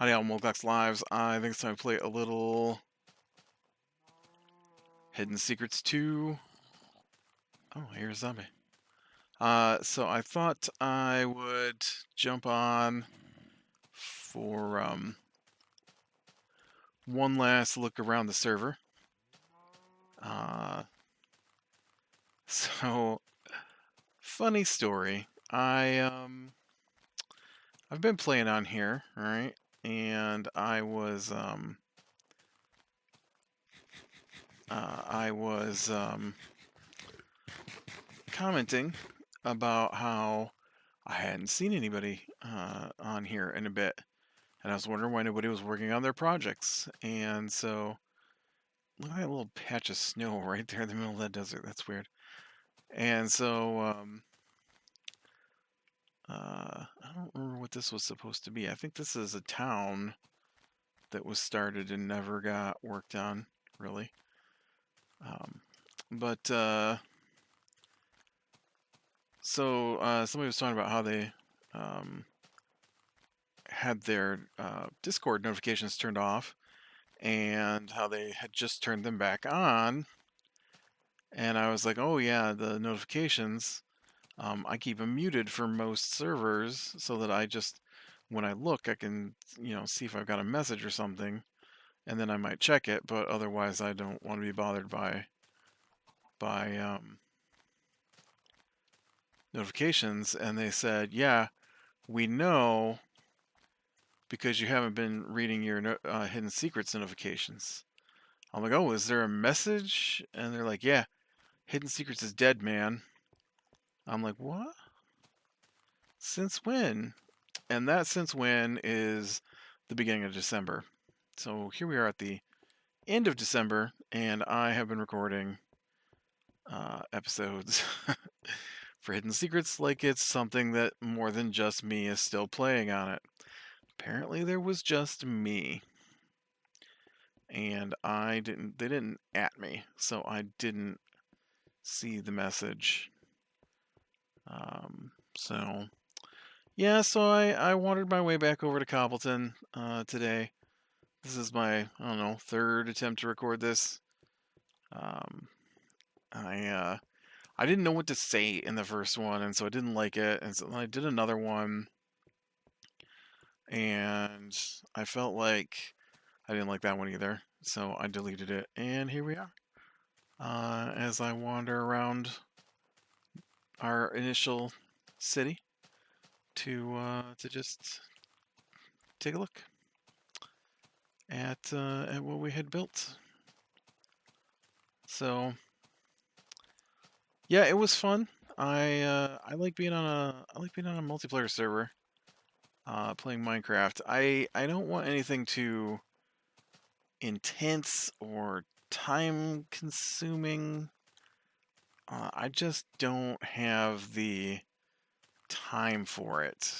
Howdy all Moglox Lives. I think it's time to play a little Hidden Secrets 2. Oh, here's a zombie. So I thought I would jump on for one last look around the server. So funny story. I've been playing on here, right? And I was commenting about how I hadn't seen anybody on here in a bit, and I was wondering why nobody was working on their projects. And so, look at that little patch of snow right there in the middle of that desert. That's weird. And so, I don't remember what this was supposed to be. I think this is a town that was started and never got worked on, really. But somebody was talking about how they had their Discord notifications turned off and how they had just turned them back on. And I was like, oh yeah, the notifications, I keep them muted for most servers so that I just, when I look, I can, see if I've got a message or something, and then I might check it, but otherwise I don't want to be bothered by notifications. And they said, yeah, we know because you haven't been reading your Hidden Secrets notifications. I'm like, oh, is there a message? And they're like, yeah, Hidden Secrets is dead, man. I'm like, what? Since when? And that since when is the beginning of December. So here we are at the end of December, and I have been recording episodes for Hidden Secrets like it's something that more than just me is still playing on it. Apparently there was just me. And they didn't at me, so I didn't see the message. So yeah, so I wandered my way back over to Cobbleton today. This is my, I don't know, third attempt to record this. Um, I didn't know what to say in the first one, and so I didn't like it, and so I did another one, and I felt like I didn't like that one either, so I deleted it, and here we are. As I wander around our initial city to just take a look at what we had built. So yeah, it was fun. I like being on a multiplayer server, playing Minecraft. I don't want anything too intense or time consuming. I just don't have the time for it.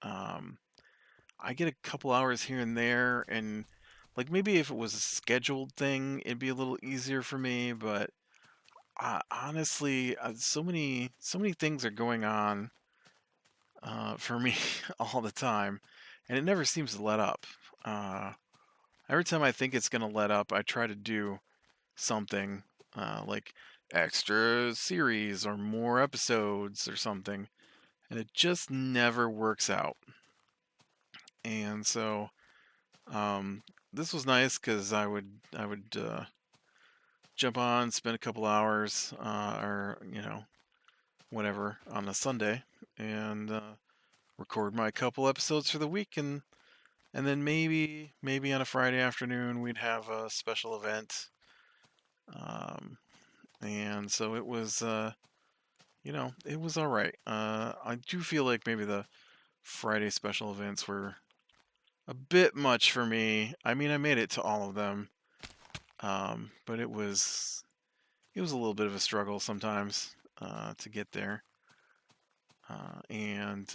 I get a couple hours here and there, and like maybe if it was a scheduled thing, it'd be a little easier for me. But honestly, so many things are going on for me all the time, and it never seems to let up. Every time I think it's gonna let up, I try to do something like extra series or more episodes or something, and it just never works out. And so this was nice because I would jump on, spend a couple hours or whatever on a Sunday, and record my couple episodes for the week, and then maybe on a Friday afternoon we'd have a special event. And so it was it was all right. I do feel like maybe the Friday special events were a bit much for me. I mean, I made it to all of them, but it was a little bit of a struggle sometimes to get there, and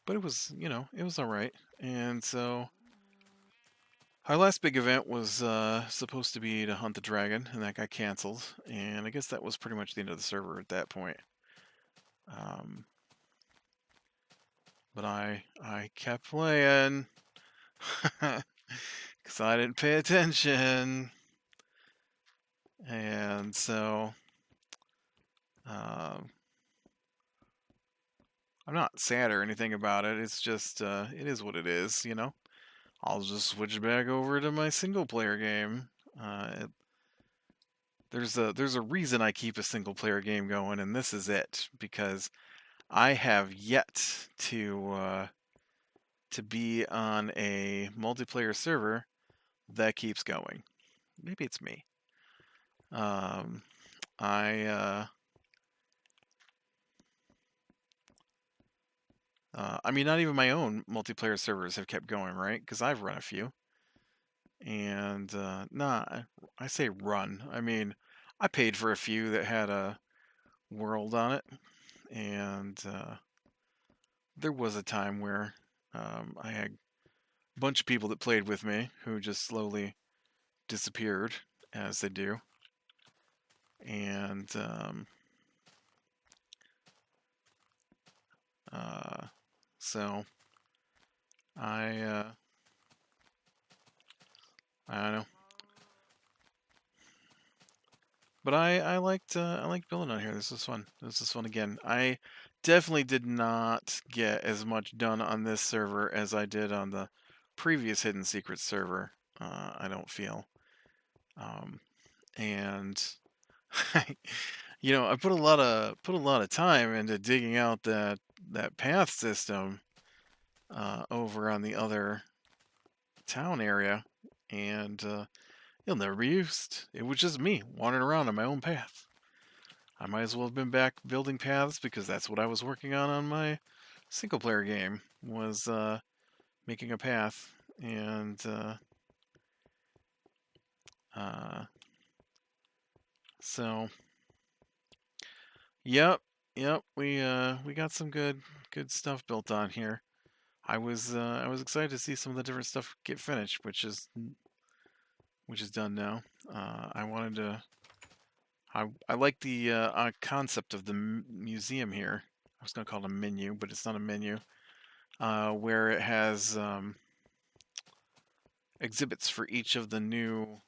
but it was it was all right. And so our last big event was supposed to be to hunt the dragon, and that got canceled. And I guess that was pretty much the end of the server at that point. Um, but I kept playing because I didn't pay attention, and so um, I'm not sad or anything about it. It's just it is what it is, you know. I'll just switch back over to my single player game. There's a reason I keep a single player game going, and this is it because I have yet to be on a multiplayer server that keeps going. Maybe it's me. Um, I mean, not even my own multiplayer servers have kept going, right? Because I've run a few. And nah, I say run. I mean, I paid for a few that had a world on it, and there was a time where I had a bunch of people that played with me who just slowly disappeared, as they do, and so I I don't know. But I liked building on here. This was fun. This was fun again. I definitely did not get as much done on this server as I did on the previous Hidden Secrets server. I don't feel. Um, and I put a lot of time into digging out that path system over on the other town area, and it'll never be used. It was just me wandering around on my own path. I might as well have been back building paths because that's what I was working on my single player game was making a path and uh, so yep we got some good stuff built on here. I was excited to see some of the different stuff get finished, which is done now. I wanted to I like the concept of the museum here. I was gonna call it a menu, but it's not a menu. Where it has exhibits for each of the new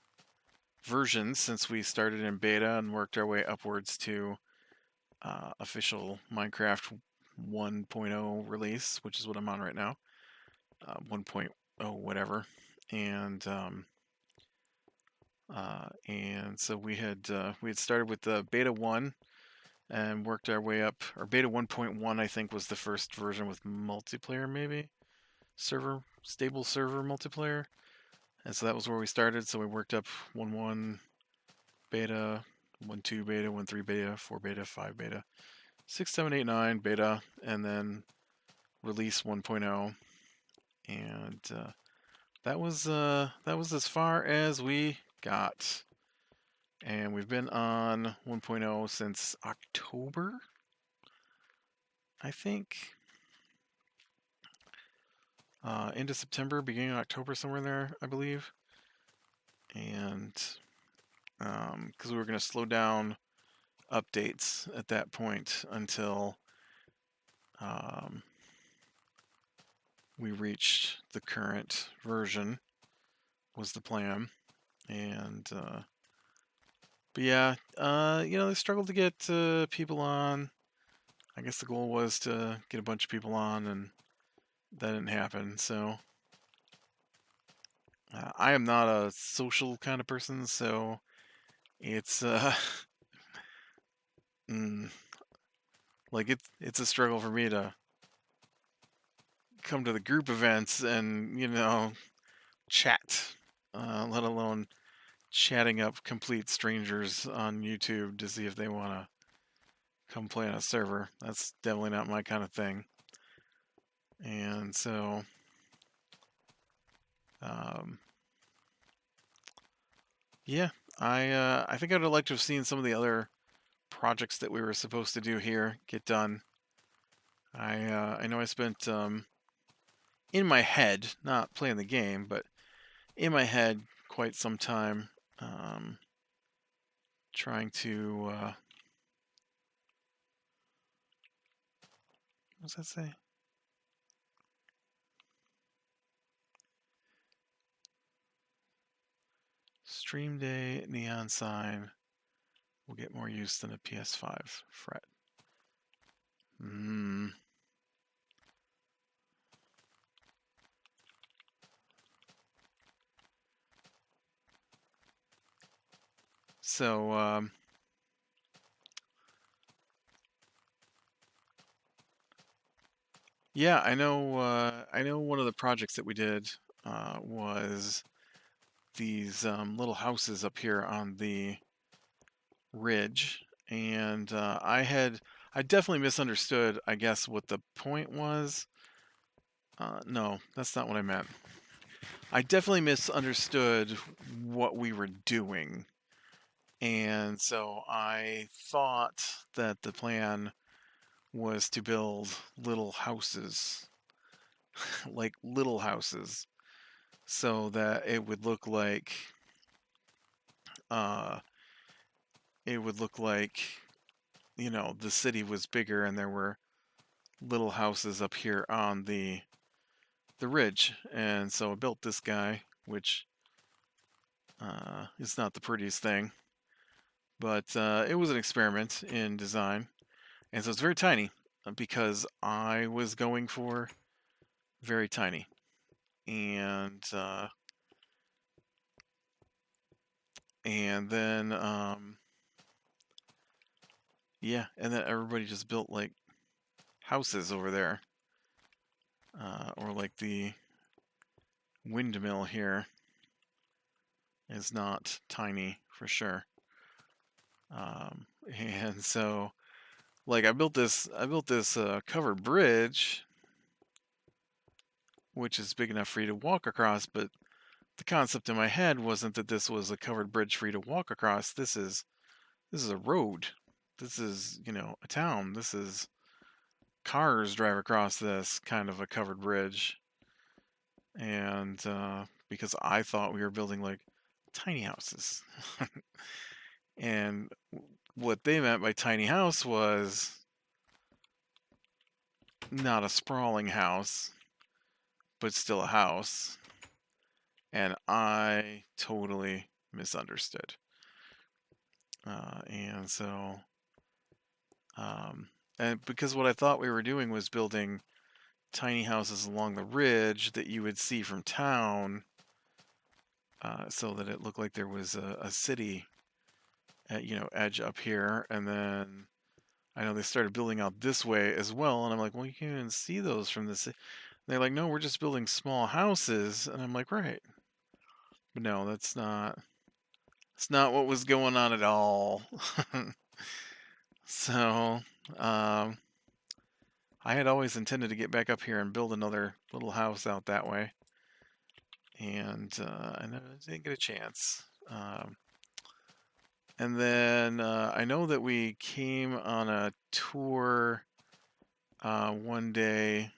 versions since we started in beta and worked our way upwards to official Minecraft 1.0 release, which is what I'm on right now, 1.0 whatever, and so we had started with the beta 1 and worked our way up. Or beta 1.1 I think was the first version with multiplayer, maybe stable server multiplayer. And so that was where we started. So we worked up 1.1 beta, 1.2 beta, 1.3 beta, 4 beta, 5 beta, 6, 7, 8, 9 beta, and then release 1.0. And that was as far as we got. And we've been on 1.0 since October, I think. Into September, beginning of October, somewhere in there, I believe. And because we were going to slow down updates at that point until we reached the current version was the plan. And but yeah, they struggled to get people on. I guess the goal was to get a bunch of people on, and that didn't happen. So I am not a social kind of person, so it's mm, like it's a struggle for me to come to the group events and chat, let alone chatting up complete strangers on YouTube to see if they want to come play on a server. That's definitely not my kind of thing. And so, um, yeah, I think I'd like to have seen some of the other projects that we were supposed to do here get done. I know I spent in my head, not playing the game, but in my head quite some time trying to what does that say? Stream day neon sign will get more use than a PS5 fret. So, yeah, I know. I know one of the projects that we did was these little houses up here on the ridge, and I definitely misunderstood, I guess, what the point was. No, that's not what I meant. I definitely misunderstood what we were doing. And so I thought that the plan was to build little houses, like little houses, so that it would look like, uh, the city was bigger and there were little houses up here on the ridge. And so I built this guy, which is not the prettiest thing, but it was an experiment in design. And so it's very tiny because I was going for very tiny. And then yeah, and then everybody just built like houses over there, or like the windmill here is not tiny for sure. And so like I built this covered bridge, which is big enough for you to walk across, but the concept in my head wasn't that this was a covered bridge for you to walk across. This is a road. This is, a town. This is cars drive across this kind of a covered bridge. And because I thought we were building like tiny houses. And what they meant by tiny house was not a sprawling house, but still a house. And I totally misunderstood. And so, and because what I thought we were doing was building tiny houses along the ridge that you would see from town, so that it looked like there was a city at, edge up here. And then I know they started building out this way as well. And I'm like, well, you can't even see those from this. They're like, no, we're just building small houses. And I'm like, right. But no, that's not what was going on at all. So, I had always intended to get back up here and build another little house out that way. And I didn't get a chance. And then I know that we came on a tour one day,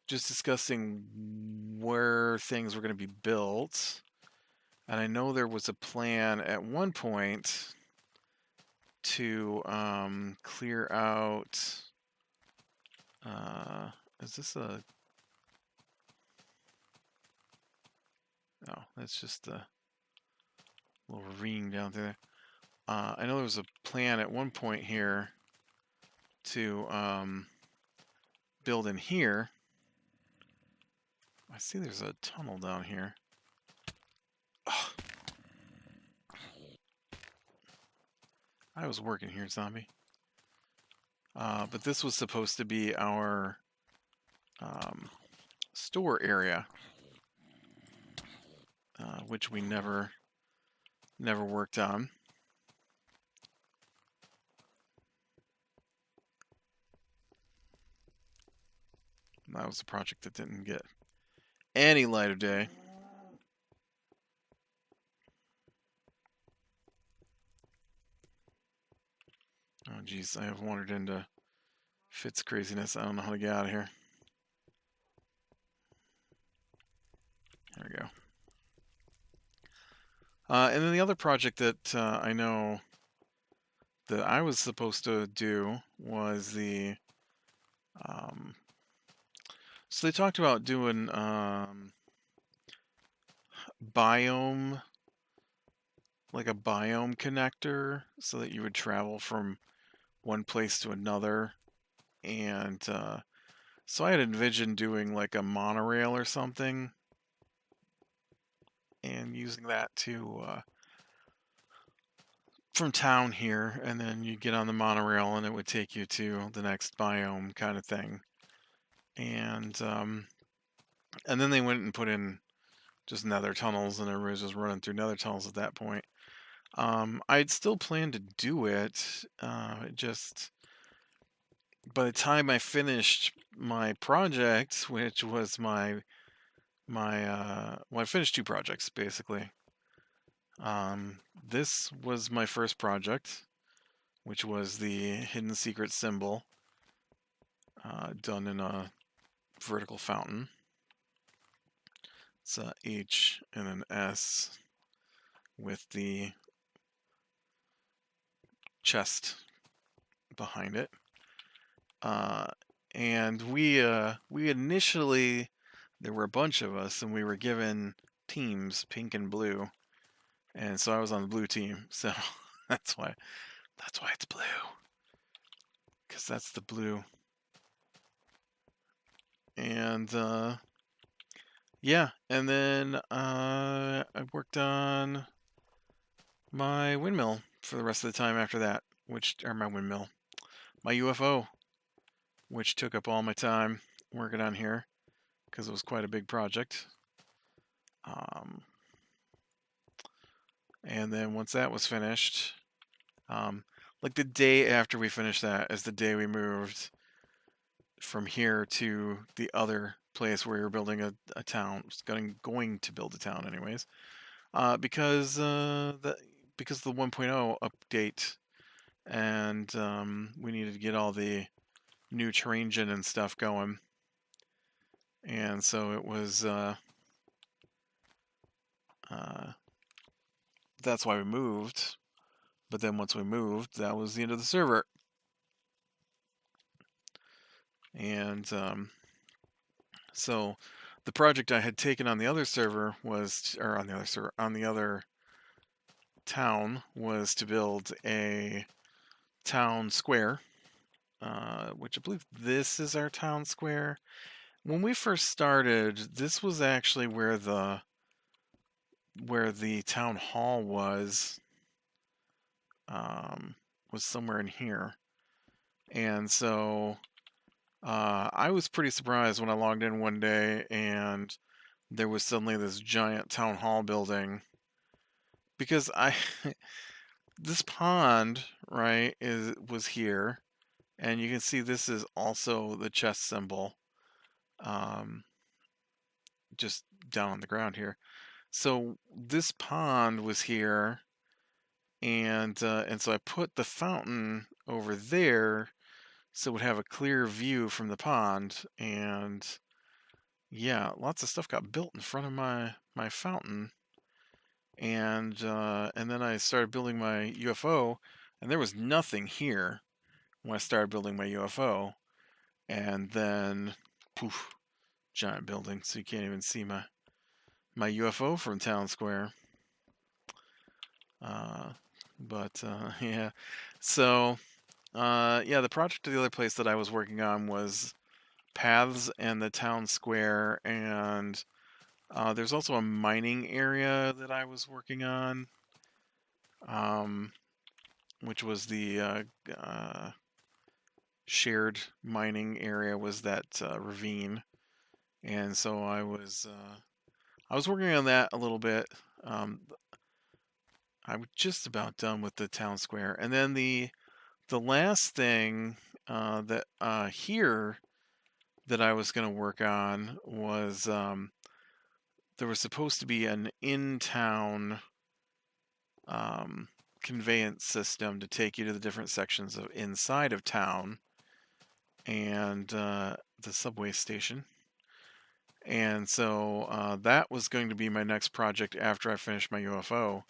just discussing where things were going to be built. And I know there was a plan at one point to clear out. Is this a? No, that's just a little ravine down there. I know there was a plan at one point here to build in here. I see there's a tunnel down here. Oh. I was working here, zombie. But this was supposed to be our store area, which we never worked on. That was a project that didn't get any light of day. Oh, geez, I have wandered into Fitz craziness. I don't know how to get out of here. There we go. And then the other project that I know that I was supposed to do was the... so they talked about doing biome, like a biome connector, so that you would travel from one place to another. And so I had envisioned doing like a monorail or something and using that to from town here, and then you get on the monorail and it would take you to the next biome kind of thing. And then they went and put in just nether tunnels, and everybody was just running through nether tunnels at that point. I'd still planned to do it. Just by the time I finished my project, which was well, I finished 2 projects basically. This was my first project, which was the hidden secret symbol, done in a vertical fountain. It's a H and an S with the chest behind it. And we initially, there were a bunch of us, and we were given teams, pink and blue, and so I was on the blue team. So that's why it's blue, because that's the blue. And yeah, and then I worked on my windmill for the rest of the time after that, my UFO, which took up all my time working on here because it was quite a big project. And then once that was finished, like the day after we finished that is the day we moved from here to the other place where we were building a town. Going to build a town anyways, because the 1.0 update, and we needed to get all the new terrain gen and stuff going, and so it was that's why we moved. But then once we moved, that was the end of the server. And so the project I had taken on the other server was, or on the other server, on the other town, was to build a town square, which I believe this is our town square. When we first started, this was actually where the town hall was somewhere in here. And so I was pretty surprised when I logged in one day and there was suddenly this giant town hall building, because this pond, right, was here, and you can see this is also the chest symbol, just down on the ground here. So this pond was here, and so I put the fountain over there so it would have a clear view from the pond. And yeah, lots of stuff got built in front of my fountain. And then I started building my UFO, and there was nothing here when I started building my UFO. And then, poof, giant building, so you can't even see my UFO from town square. Yeah. So, yeah, the project of the other place that I was working on was paths and the town square, and there's also a mining area that I was working on, which was the shared mining area, was that ravine. And so I was working on that a little bit. I was just about done with the town square, and then the last thing that here that I was going to work on was there was supposed to be an in-town conveyance system to take you to the different sections of inside of town and the subway station. And so that was going to be my next project after I finished my UFO.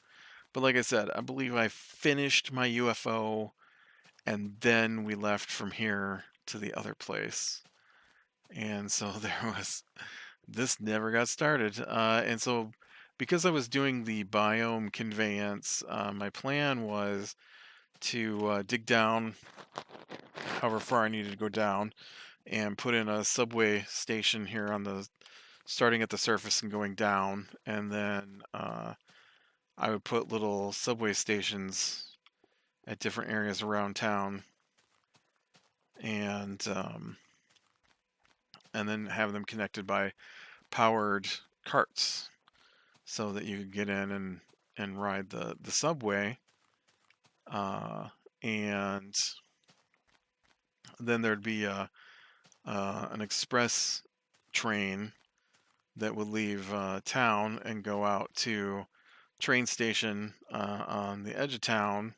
But like I said, I believe I finished my UFO and then we left from here to the other place. And so this never got started. And so because I was doing the biome conveyance, my plan was to dig down however far I needed to go down and put in a subway station here on the starting at the surface and going down, and then I would put little subway stations at different areas around town, and then have them connected by powered carts so that you could get in and ride the subway. And then there'd be an express train that would leave town and go out to train station on the edge of town,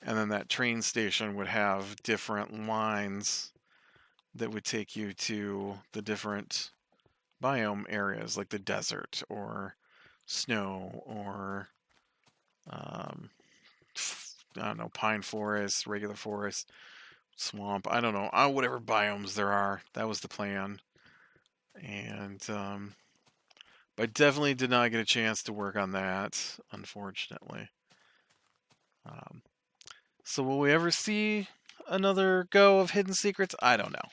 and then that train station would have different lines that would take you to the different biome areas, like the desert or snow or I don't know, pine forest, regular forest, swamp. I don't know, whatever biomes there are. That was the plan, and but I definitely did not get a chance to work on that, unfortunately. So will we ever see another go of Hidden Secrets? I don't know.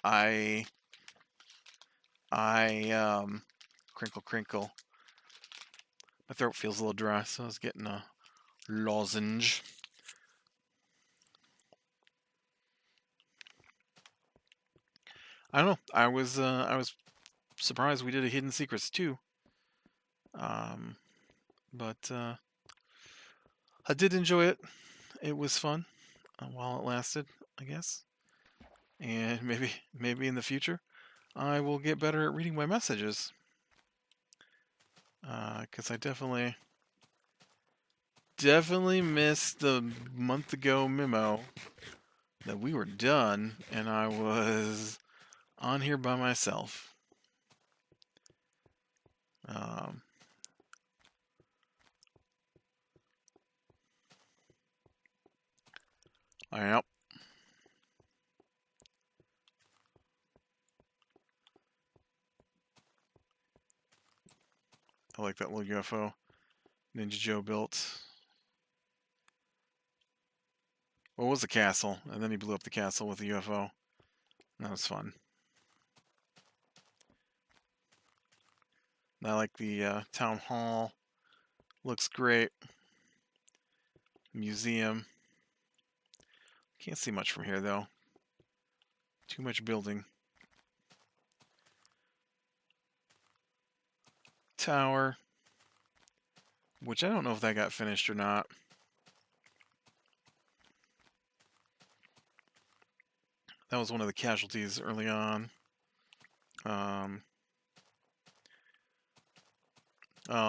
I crinkle crinkle. My throat feels a little dry, so I was getting a lozenge. I don't know. I was surprised we did a Hidden Secrets too. But I did enjoy it. It was fun while it lasted, I guess. And maybe in the future, I will get better at reading my messages. Because I definitely missed the month ago memo that we were done, and I was on here by myself. Yep. I like that little UFO Ninja Joe built. Well, it was a castle, and then he blew up the castle with the UFO. That was fun. I like the town hall. Looks great. Museum. Can't see much from here, though. Too much building. Tower. Which I don't know if that got finished or not. That was one of the casualties early on. A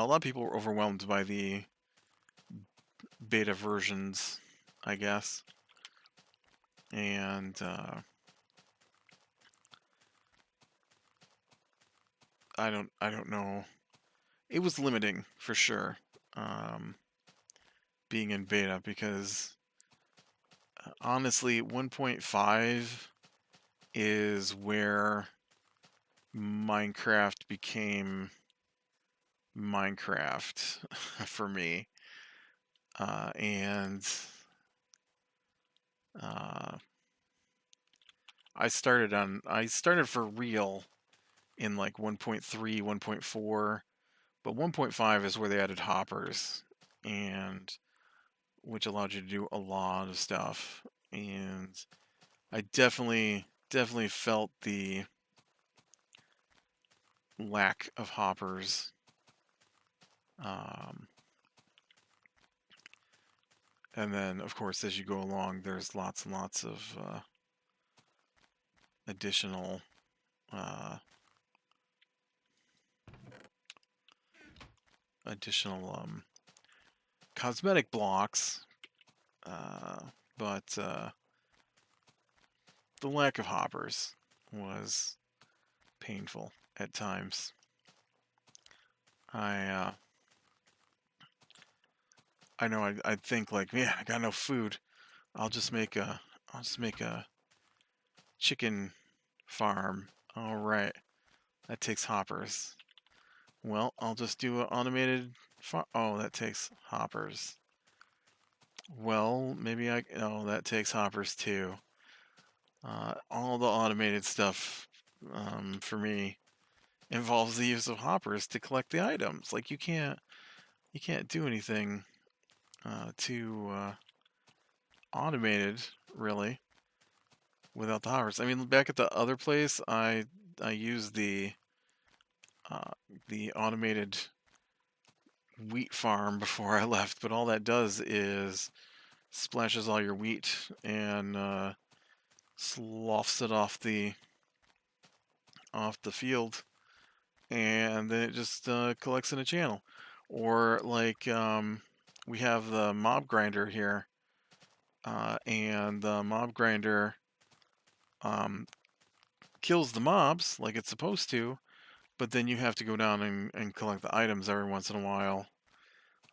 lot of people were overwhelmed by the beta versions, I guess. And I don't know. It was limiting for sure, being in beta, because honestly, 1.5 is where Minecraft became Minecraft for me, and I started for real in like 1.3, 1.4, but 1.5 is where they added hoppers, and which allowed you to do a lot of stuff, and I definitely felt the lack of hoppers. And then, of course, as you go along, there's lots and lots of additional cosmetic blocks, but the lack of hoppers was painful at times. I know I'd think like, man, I got no food. I'll just make a chicken farm. All right, that takes hoppers. Well, I'll just do an automated oh, that takes hoppers. Well, maybe oh, that takes hoppers too. All the automated stuff for me involves the use of hoppers to collect the items. Like you can't do anything too automated really without the hoppers. I mean, back at the other place, I used the automated wheat farm before I left, but all that does is splashes all your wheat and sloughs it off the field, and then it just collects in a channel. Or like we have the mob grinder here, and the mob grinder kills the mobs like it's supposed to, but then you have to go down and collect the items every once in a while.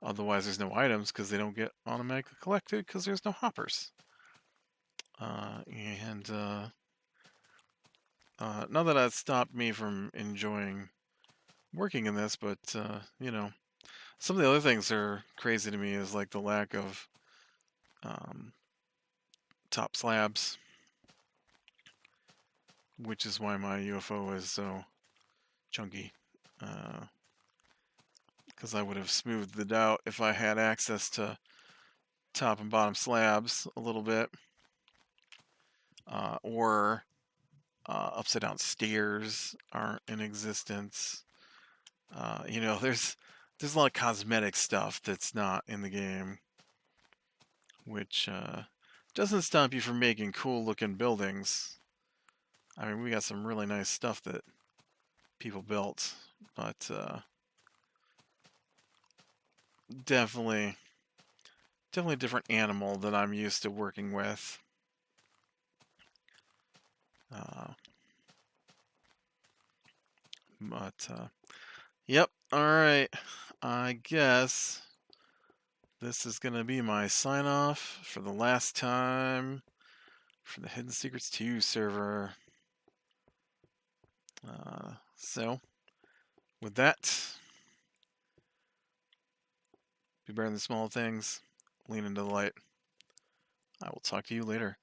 Otherwise, there's no items because they don't get automatically collected because there's no hoppers. And not that that stopped me from enjoying working in this, but you know, some of the other things that are crazy to me is like the lack of top slabs, which is why my UFO is so chunky. Because I would have smoothed it out if I had access to top and bottom slabs a little bit, or upside down stairs aren't in existence. You know, there's a lot of cosmetic stuff that's not in the game, which doesn't stop you from making cool looking buildings. I mean, we got some really nice stuff that people built, but definitely a different animal than I'm used to working with. Yep, alright. I guess this is going to be my sign off for the last time for the Hidden Secrets 2 server. So, with that, be better than the small things, lean into the light. I will talk to you later.